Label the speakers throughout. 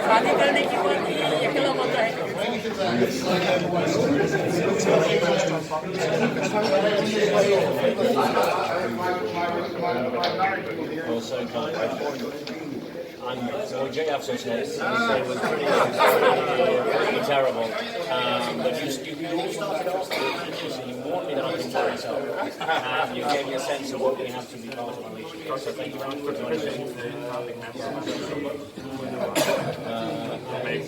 Speaker 1: शादी करने की बात ये अकेला बंदा है।
Speaker 2: Jay Afson's head was pretty terrible. But you all started off with teachers and you warned me that I could tell myself. And you gave me a sense of what we have to be part of our relationship. So thank you very much for joining me.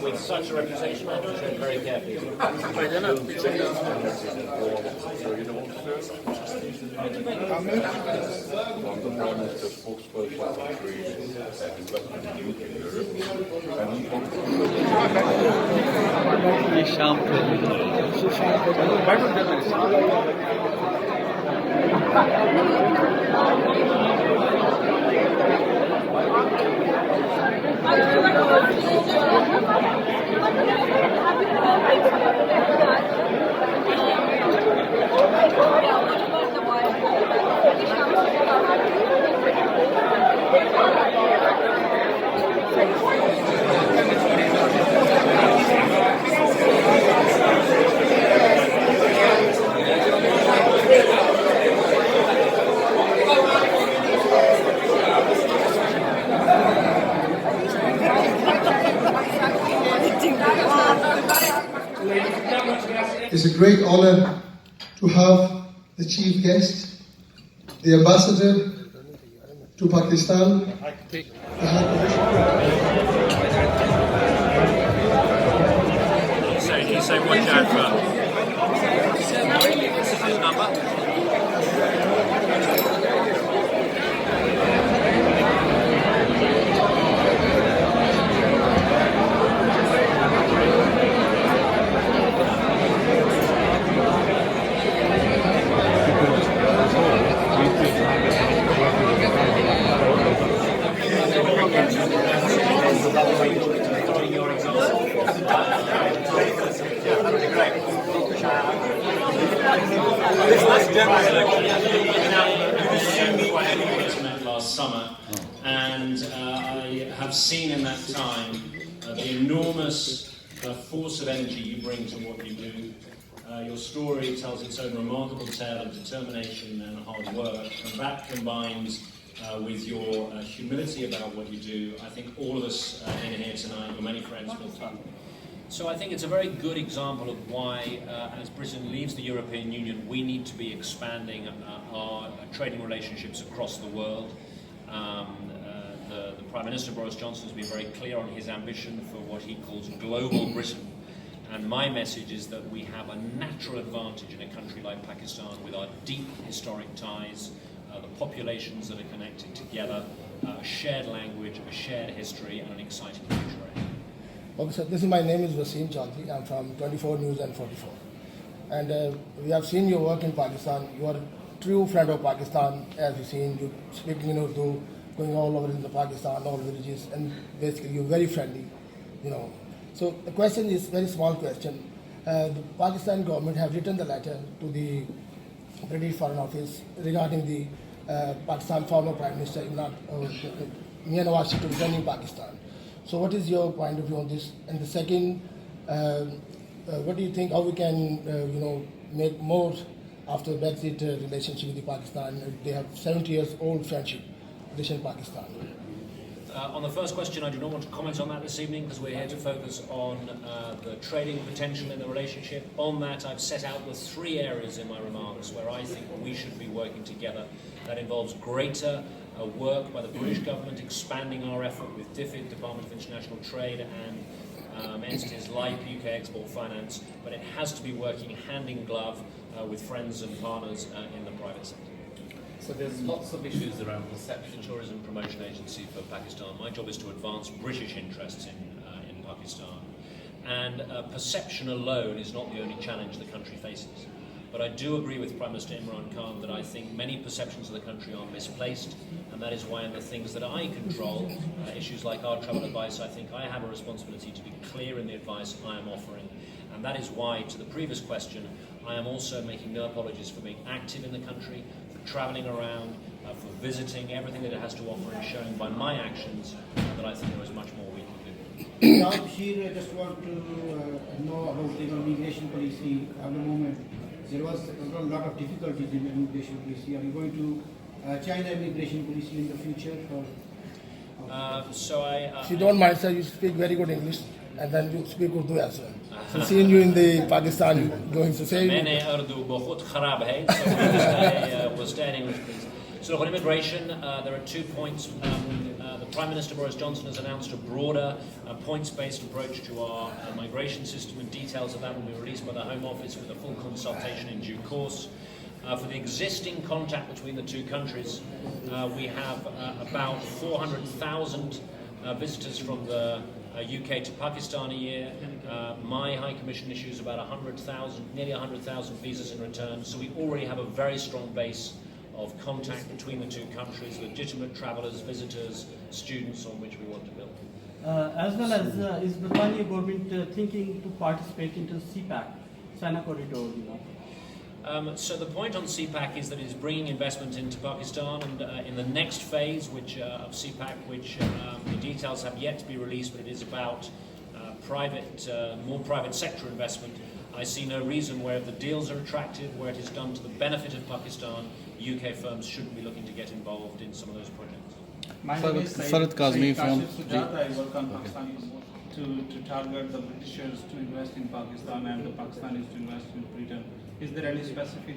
Speaker 2: With such a reputation, I have to tread very carefully.
Speaker 3: ये शाम को
Speaker 4: It's a great honor to have the chief guest, the ambassador to Pakistan, the High
Speaker 2: Commissioner. You say watch out for his number. Last summer, and I have seen in that time the enormous force of energy you bring to what you do. Your story tells its own remarkable tale of determination and hard work, and that combined with your humility about what you do, I think all of us in here tonight, your many friends, will feel. So I think it's a very good example of why, as Britain leaves the European Union, we need to be expanding our trading relationships across the world. The Prime Minister, Boris Johnson, has been very clear on his ambition for what he calls global Britain. And my message is that we have a natural advantage in a country like Pakistan with our deep historic ties, the populations that are connected together, a shared language, a shared history, and an exciting future ahead.
Speaker 5: Okay, so my name is Wasim Chaudhry. I'm from 24 News and 44. And we have seen your work in Pakistan. You are a true friend of Pakistan, as we've seen you speaking in Urdu, going all over in the Pakistan, all villages, and basically you're very friendly, you know. So the question is very small question. The Pakistan government have written the letter to the British Foreign Office regarding the Pakistan former Prime Minister Mia Nawaz Sharif returning Pakistan. So what is your point of view on this? And the second, what do you think, how we can, make more after Brexit relationship with the Pakistan? They have 70 years old friendship, relation Pakistan.
Speaker 2: On the first question, I do not want to comment on that this evening because we're here to focus on the trading potential in the relationship. On that, I've set out the three areas in my remarks where I think we should be working together. That involves greater work by the British government expanding our effort with DFID, Department of International Trade, and entities like UK Export Finance, but it has to be working hand in glove with friends and partners in the private sector.
Speaker 6: So there's lots of issues around perception.
Speaker 2: Tourism Promotion Agency for Pakistan. My job is to advance British interests in Pakistan. And perception alone is not the only challenge the country faces. But I do agree with Prime Minister Imran Khan that I think many perceptions of the country are misplaced, and that is why in the things that I control, issues like our travel advice, I think I have a responsibility to be clear in the advice I am offering. And that is why, to the previous question, I am also making no apologies for being active in the country, for traveling around, for visiting, everything that it has to offer, and showing by my actions that I think there is much more we can do.
Speaker 3: Now, Bashir, I just want to know about the immigration policy at the moment. There was a lot of difficulties in immigration policy. Are you going to change the immigration policy in the future? Or
Speaker 5: If you don't mind, sir, you speak very good English, and then you speak Urdu as well. So seeing you in the Pakistan, going to say.
Speaker 2: मैंने उर्दू बहुत खराब है, so we'll stay in English, please. So on immigration, there are 2 points. The Prime Minister Boris Johnson has announced a broader, points-based approach to our migration system, and details of that will be released by the Home Office with a full consultation in due course. For the existing contact between the 2 countries, we have about 400,000 visitors from the UK to Pakistan a year. My High Commission issues about 100,000, nearly 100,000 visas in return. So we already have a very strong base of contact between the 2 countries, legitimate travellers, visitors, students, on which we want to build.
Speaker 7: As well as, is the Birmanian government thinking to participate into CPAC, China Corridor,
Speaker 2: So the point on CPAC is that it is bringing investment into Pakistan, and in the next phase of CPAC, which the details have yet to be released, but it is about more private sector investment. I see no reason where if the deals are attractive, where it is done to the benefit of Pakistan, UK firms shouldn't be looking to get involved in some of those projects.
Speaker 8: My name is Farad Kazmi from Sujat. I work on Pakistani to target the Britishers to invest in Pakistan and the Pakistanis to invest in Britain. Is there any specific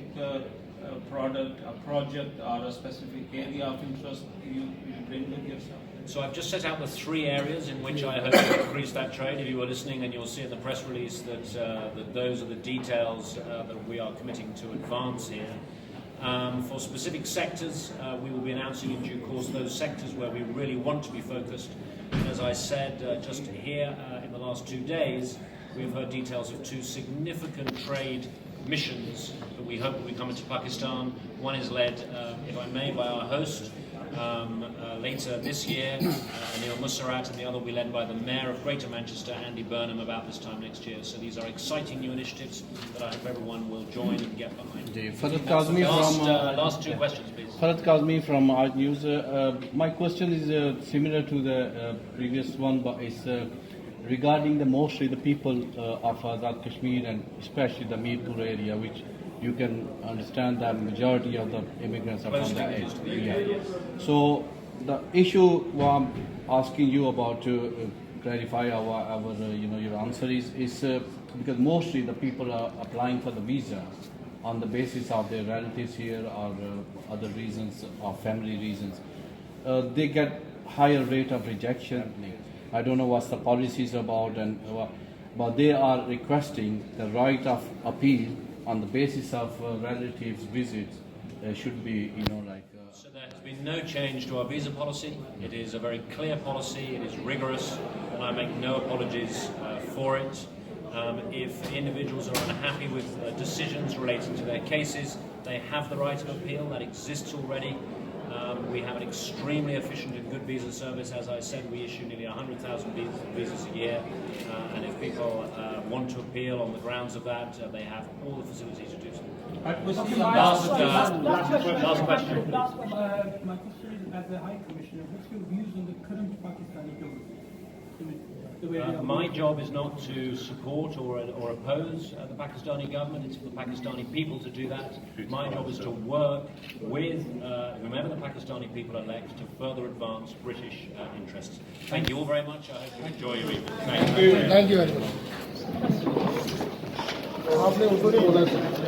Speaker 8: product, a project, or a specific area of interest you bring with yourself?
Speaker 2: So I've just set out the 3 areas in which I hope to increase that trade. If you were listening, then you'll see in the press release that those are the details that we are committing to advance here. For specific sectors, we will be announcing in due course those sectors where we really want to be focused. And as I said just here in the last 2 days, we've heard details of 2 significant trade missions that we hope will be coming to Pakistan. One is led, if I may, by our host later this year, Anil Mussarat, and the other will be led by the Mayor of Greater Manchester, Andy Burnham, about this time next year. So these are exciting new initiatives that I hope everyone will join and get behind.
Speaker 8: Farad Kazmi
Speaker 2: last 2 questions, please.
Speaker 8: Farad Kazmi from Art News. My question is similar to the previous one, but it's regarding mostly the people of Azad Kashmir, and especially the Mirpur area, which you can understand that majority of the immigrants are from that area. So the issue I'm asking you about to clarify our your answer is because mostly the people are applying for the visa on the basis of their relatives here or other reasons or family reasons. They get higher rate of rejection. I don't know what the policies about, but they are requesting the right of appeal on the basis of relatives' visits. Should be,
Speaker 2: So there has been no change to our visa policy. It is a very clear policy. It is rigorous, and I make no apologies for it. If individuals are unhappy with decisions relating to their cases, they have the right of appeal. That exists already. We have an extremely efficient and good visa service. As I said, we issue nearly 100,000 visas a year, and if people want to appeal on the grounds of that, they have all the facility to do so.
Speaker 7: Last question. My question is, as the High Commissioner, what's your views on the current Pakistani government?
Speaker 2: My job is not to support or oppose the Pakistani government. It's for the Pakistani people to do that. My job is to work with whomever the Pakistani people elect to further advance British interests. Thank you all very much. I hope you enjoy your evening. Thank you.
Speaker 5: Thank you very much. आपने उनको नहीं बोला